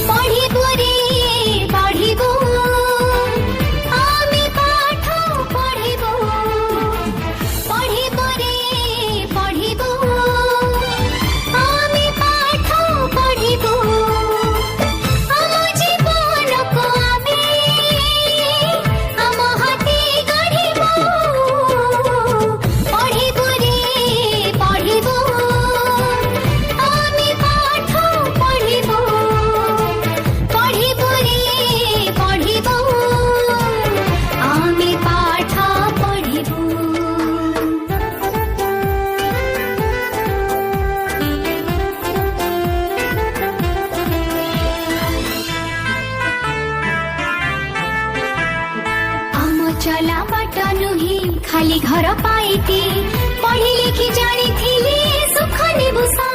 पढ़िबु रे पढ़िबु आमे पाठ पढ़िबु पढ़िबु रे पढ़िबु आमे पाठ पढ़िबु आम जीवन को आमे आम हाथे गढ़िबु पढ़िबु रे पढ़िबु आमे पाठ पढ़िबु पढ़िबु रे पढ़िबु आमे पाठ पढ़िबु। आम चला बाट नुही खाली घर पाइती पढ़ी लिखि जानी सुख नेबु सा